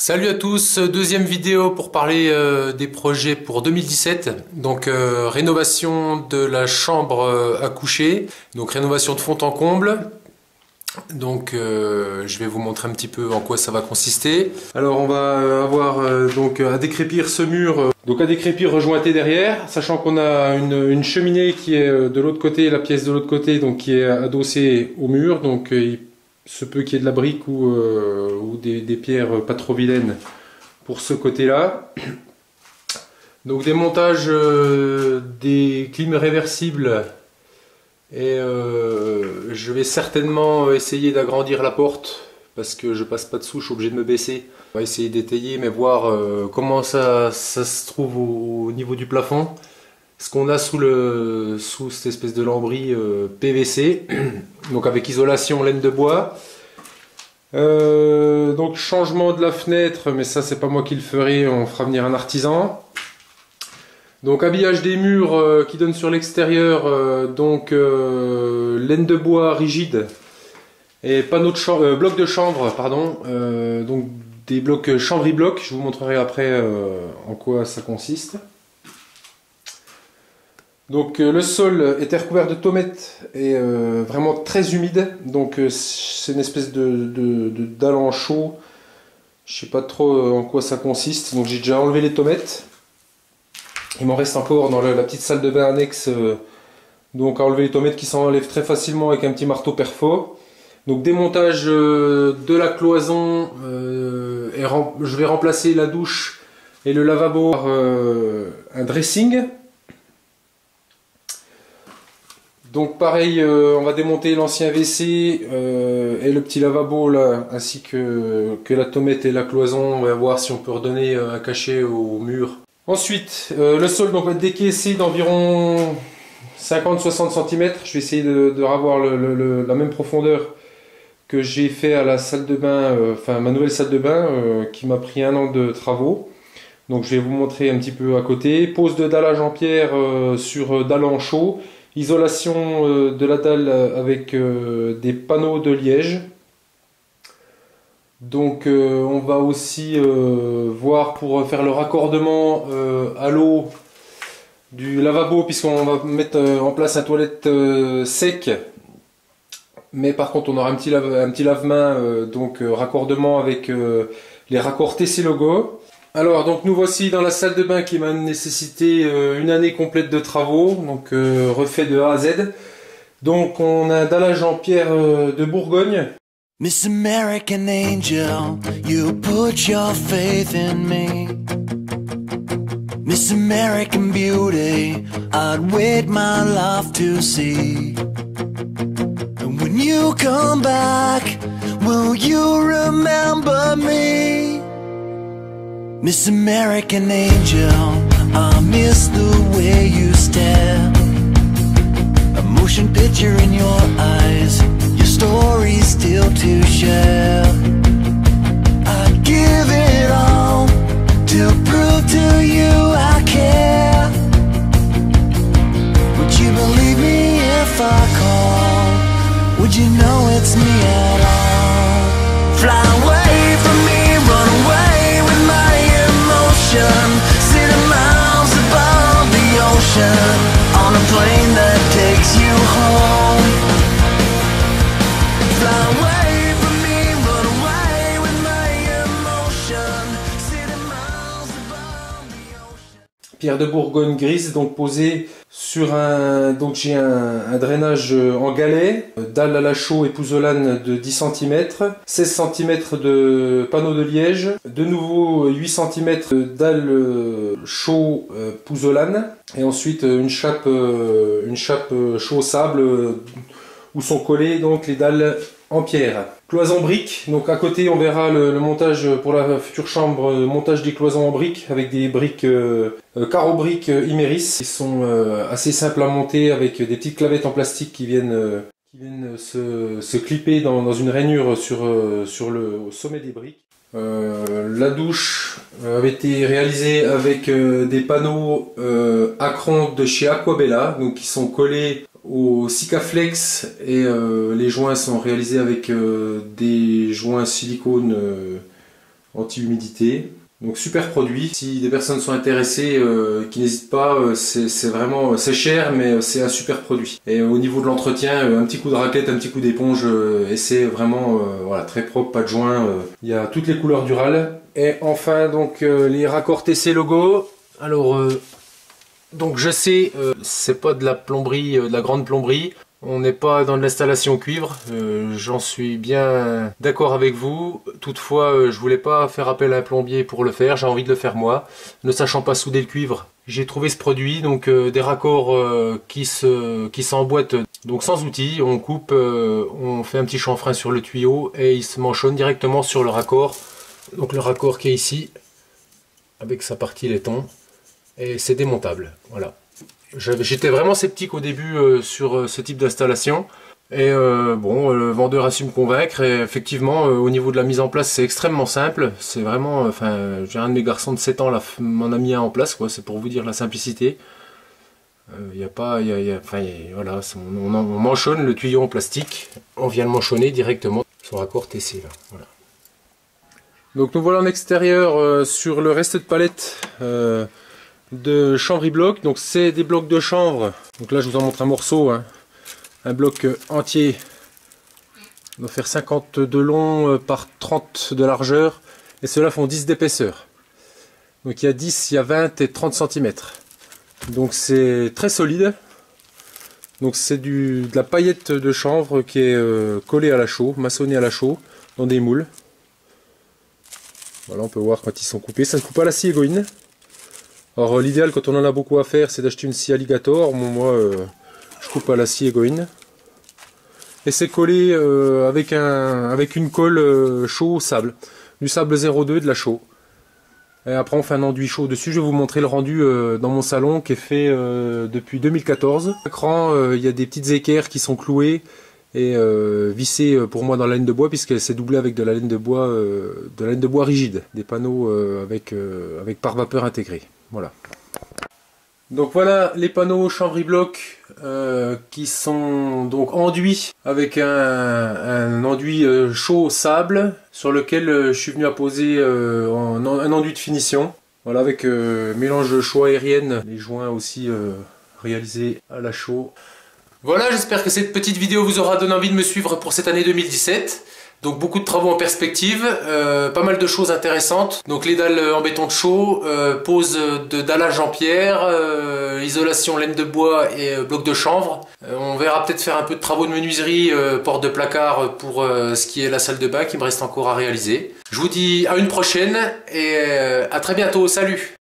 Salut à tous, deuxième vidéo pour parler des projets pour 2017. Donc rénovation de la chambre à coucher, donc rénovation de fond en comble. Donc je vais vous montrer un petit peu en quoi ça va consister. Alors on va avoir donc à décrépir ce mur, donc à décrépir rejointé derrière, sachant qu'on a une cheminée qui est de l'autre côté, la pièce de l'autre côté, donc qui est adossée au mur. Donc il se peut qu'il y ait de la brique ou des pierres pas trop vilaines pour ce côté-là. Donc démontage des clim réversibles. Et je vais certainement essayer d'agrandir la porte parce que je passe pas dessous, je suis obligé de me baisser. On va essayer d'étayer, mais voir comment ça se trouve au niveau du plafond. Ce qu'on a sous cette espèce de lambris PVC, donc avec isolation laine de bois. Donc changement de la fenêtre, mais ça c'est pas moi qui le ferai, on fera venir un artisan. Donc habillage des murs qui donnent sur l'extérieur, donc laine de bois rigide et panneaux de chambre, blocs de chanvre, pardon, donc des blocs chambri-blocs. Je vous montrerai après en quoi ça consiste. Donc le sol est recouvert de tomettes et vraiment très humide. Donc c'est une espèce de dalle en chaux. Je sais pas trop en quoi ça consiste. Donc j'ai déjà enlevé les tomettes. Il m'en reste encore dans la petite salle de bain annexe, donc à enlever les tomettes qui s'enlèvent très facilement avec un petit marteau perfo. Donc démontage de la cloison, je vais remplacer la douche et le lavabo par un dressing. Donc pareil, on va démonter l'ancien WC et le petit lavabo là, ainsi que la tomette et la cloison. On va voir si on peut redonner un cachet au mur. Ensuite, le sol donc, va être décaissé d'environ 50-60 cm. Je vais essayer de revoir la même profondeur que j'ai fait à la salle de bain, enfin ma nouvelle salle de bain qui m'a pris 1 an de travaux. Donc je vais vous montrer un petit peu à côté. Pose de dallage en pierre sur dalle en chaux. Isolation de la dalle avec des panneaux de liège. Donc on va aussi voir pour faire le raccordement à l'eau du lavabo, puisqu'on va mettre en place un toilette sec, mais par contre on aura un petit lave-main, donc raccordement avec les raccords TC Logo. Alors donc nous voici dans la salle de bain qui m'a nécessité une année complète de travaux, donc refait de A à Z. Donc on a un dallage en pierre de Bourgogne. Miss American Angel, you put your faith in me. Miss American Beauty, I'd wait my life to see. And when you come back, will you remember me? Miss American Angel, I miss the way you stare. A motion picture in your eyes, your story's still to share. I'd give it all to prove to you I care. Would you believe me if I call? Would you know it's me at all? Fly away from me, run away with my emotion. City miles above the ocean, on a plane that takes you home. Pierre de Bourgogne grise, donc posée sur un... Donc j'ai un drainage en galet, dalle à la chaux et pouzzolane de 10 cm, 16 cm de panneau de liège, de nouveau 8 cm de dalle chaux pouzzolane, et ensuite une chape chaux sable où sont collées donc les dalles en pierre. Cloison brique, donc à côté on verra le montage pour la future chambre, montage des cloisons en briques avec des briques carreaux briques Imeris qui sont assez simples à monter avec des petites clavettes en plastique qui viennent se clipper dans une rainure au sommet des briques. La douche avait été réalisée avec des panneaux Acron de chez Aquabella, donc qui sont collés au Sikaflex, et les joints sont réalisés avec des joints silicone anti-humidité. Donc super produit. Si des personnes sont intéressées, qui n'hésitent pas, c'est vraiment, c'est cher, mais c'est un super produit. Et au niveau de l'entretien, un petit coup de raclette, un petit coup d'éponge, et c'est vraiment voilà, très propre, pas de joint. Il y a toutes les couleurs du RAL. Et enfin donc les raccords TC logo. Alors donc je sais, c'est pas de la plomberie, de la grande plomberie. On n'est pas dans de l'installation cuivre, j'en suis bien d'accord avec vous. Toutefois, je voulais pas faire appel à un plombier pour le faire, j'ai envie de le faire moi. Ne sachant pas souder le cuivre, j'ai trouvé ce produit, donc des raccords qui s'emboîtent donc sans outils. On coupe, on fait un petit chanfrein sur le tuyau et il se manchonne directement sur le raccord. Donc le raccord qui est ici, avec sa partie laiton, et c'est démontable, voilà. J'étais vraiment sceptique au début sur ce type d'installation et bon, le vendeur a su me convaincre et effectivement au niveau de la mise en place c'est extrêmement simple. C'est vraiment, enfin j'ai un de mes garçons de 7 ans là m'en a mis un en place quoi, c'est pour vous dire la simplicité. Il n'y a pas, voilà, on manchonne le tuyau en plastique, on vient le manchonner directement sur le raccord TC là, voilà. Donc nous voilà en extérieur sur le reste de palette de chanvre bloc. Donc c'est des blocs de chanvre, donc là je vous en montre un morceau, hein. Un bloc entier doit faire 50 de long par 30 de largeur et ceux-là font 10 d'épaisseur. Donc il y a 10, il y a 20 et 30 cm. Donc c'est très solide. Donc c'est de la paillette de chanvre qui est collée à la chaux, maçonnée à la chaux dans des moules. Voilà, on peut voir quand ils sont coupés, ça ne coupe pas la scie égoïne. Alors l'idéal quand on en a beaucoup à faire c'est d'acheter une scie alligator. Bon, moi je coupe à la scie égoïne. Et c'est collé avec une colle chaux sable. Du sable 02 de la chaux. Et après on fait un enduit chaud dessus. Je vais vous montrer le rendu dans mon salon qui est fait depuis 2014. À l'écran il y a des petites équerres qui sont clouées et vissées pour moi dans la laine de bois puisqu'elle s'est doublée avec de la laine de bois rigide. Des panneaux avec pare-vapeur intégré. Voilà. Donc voilà les panneaux chanvre bloc qui sont donc enduits avec un enduit chaud sable sur lequel je suis venu apposer un enduit de finition. Voilà, avec mélange de chaux aérienne, les joints aussi réalisés à la chaux. Voilà, j'espère que cette petite vidéo vous aura donné envie de me suivre pour cette année 2017. Donc beaucoup de travaux en perspective, pas mal de choses intéressantes. Donc les dalles en béton de chaux, pose de dallage en pierre, isolation laine de bois et bloc de chanvre. On verra peut-être faire un peu de travaux de menuiserie, porte de placard pour ce qui est la salle de bain qui me reste encore à réaliser. Je vous dis à une prochaine et à très bientôt, salut!